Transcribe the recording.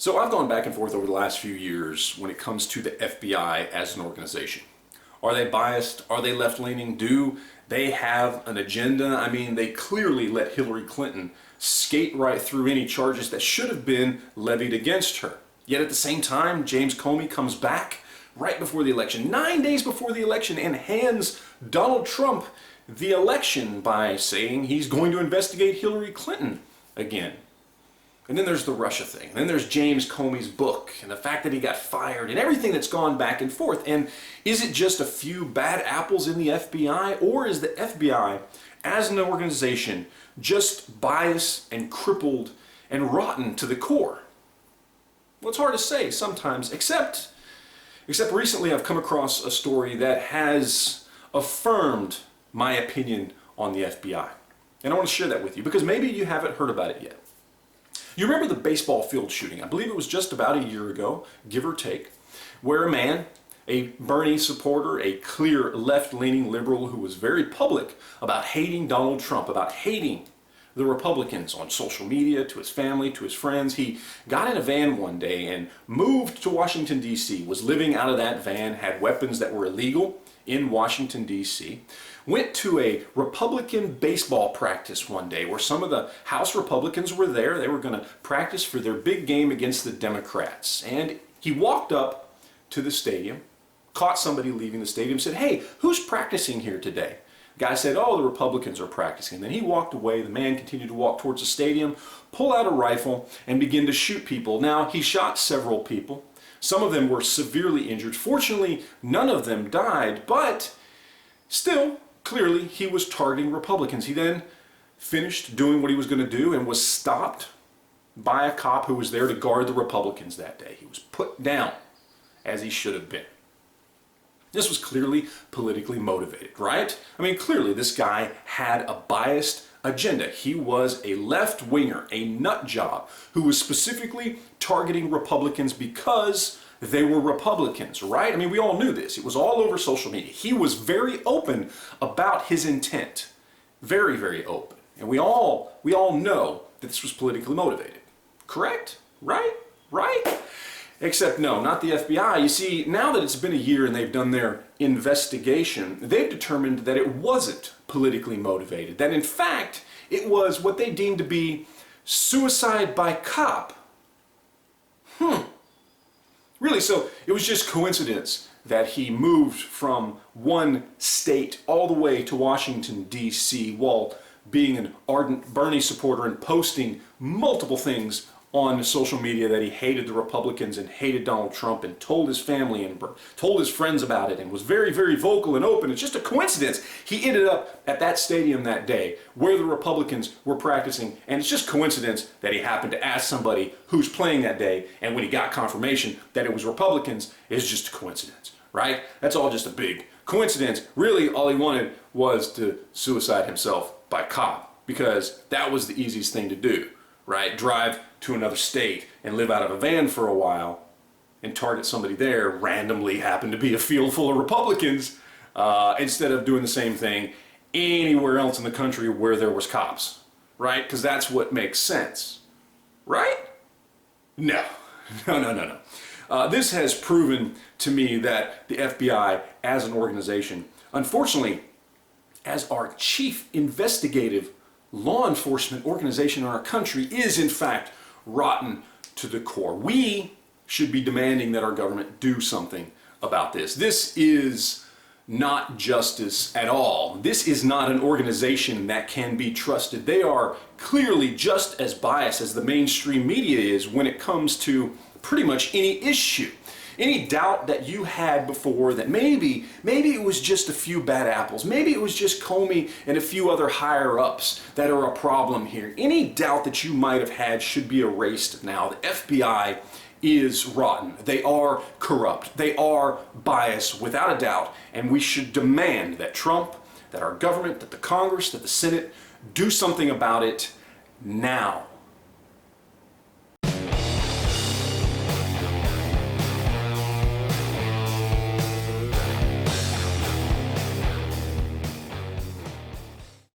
So I've gone back and forth over the last few years when it comes to the FBI as an organization. Are they biased? Are they left-leaning? Do they have an agenda? I mean, they clearly let Hillary Clinton skate right through any charges that should have been levied against her. Yet at the same time, James Comey comes back right before the election, 9 days before the election, and hands Donald Trump the election by saying he's going to investigate Hillary Clinton again. And then there's the Russia thing. And then there's James Comey's book and the fact that he got fired and everything that's gone back and forth. And is it just a few bad apples in the FBI, or is the FBI as an organization just biased and crippled and rotten to the core? Well, it's hard to say sometimes, except recently I've come across a story that has affirmed my opinion on the FBI. And I want to share that with you because maybe you haven't heard about it yet. You remember the baseball field shooting? I believe it was just about a year ago, give or take, where a man, a Bernie supporter, a clear left-leaning liberal who was very public about hating Donald Trump, about hating the Republicans on social media, to his family, to his friends. He got in a van one day and moved to Washington, D.C., was living out of that van, had weapons that were illegal in Washington, D.C., went to a Republican baseball practice one day where some of the House Republicans were there. They were going to practice for their big game against the Democrats. And he walked up to the stadium, caught somebody leaving the stadium, said, "Hey, who's practicing here today?" The guy said, "Oh, the Republicans are practicing." Then he walked away. The man continued to walk towards the stadium, pull out a rifle, and begin to shoot people. Now, he shot several people. Some of them were severely injured. Fortunately, none of them died, but still, clearly, he was targeting Republicans. He then finished doing what he was going to do and was stopped by a cop who was there to guard the Republicans that day. He was put down, as he should have been. This was clearly politically motivated, right? I mean, clearly this guy had a biased agenda. He was a left-winger, a nut job, who was specifically targeting Republicans because they were Republicans, right? I mean, we all knew this. It was all over social media. He was very open about his intent. Very, very open. And we all know that this was politically motivated. Correct? Right? Right? Except no, not the FBI. You see, now that it's been a year and they've done their investigation, they've determined that it wasn't politically motivated. That in fact, it was what they deemed to be suicide by cop. Really, so it was just coincidence that he moved from one state all the way to Washington, D.C. while being an ardent Bernie supporter and posting multiple things on social media that he hated the Republicans and hated Donald Trump and told his family and told his friends about it and was very, very vocal and open. It's just a coincidence he ended up at that stadium that day where the Republicans were practicing, and it's just coincidence that he happened to ask somebody who's playing that day, and when he got confirmation that it was Republicans, it's just a coincidence, right? That's all just a big coincidence. Really, all he wanted was to suicide himself by cop because that was the easiest thing to do, right? Drive to another state and live out of a van for a while and target somebody there randomly happened to be a field full of Republicans instead of doing the same thing anywhere else in the country where there was cops, right? Because that's what makes sense, right? No. This has proven to me that the FBI as an organization, unfortunately, as our chief investigative law enforcement organization in our country, is in fact rotten to the core. We should be demanding that our government do something about this. This is not justice at all. This is not an organization that can be trusted. They are clearly just as biased as the mainstream media is when it comes to pretty much any issue. Any doubt that you had before that maybe it was just a few bad apples, maybe it was just Comey and a few other higher-ups that are a problem here. Any doubt that you might have had should be erased now. The FBI is rotten. They are corrupt. They are biased without a doubt, and we should demand that Trump, that our government, that the Congress, that the Senate do something about it now.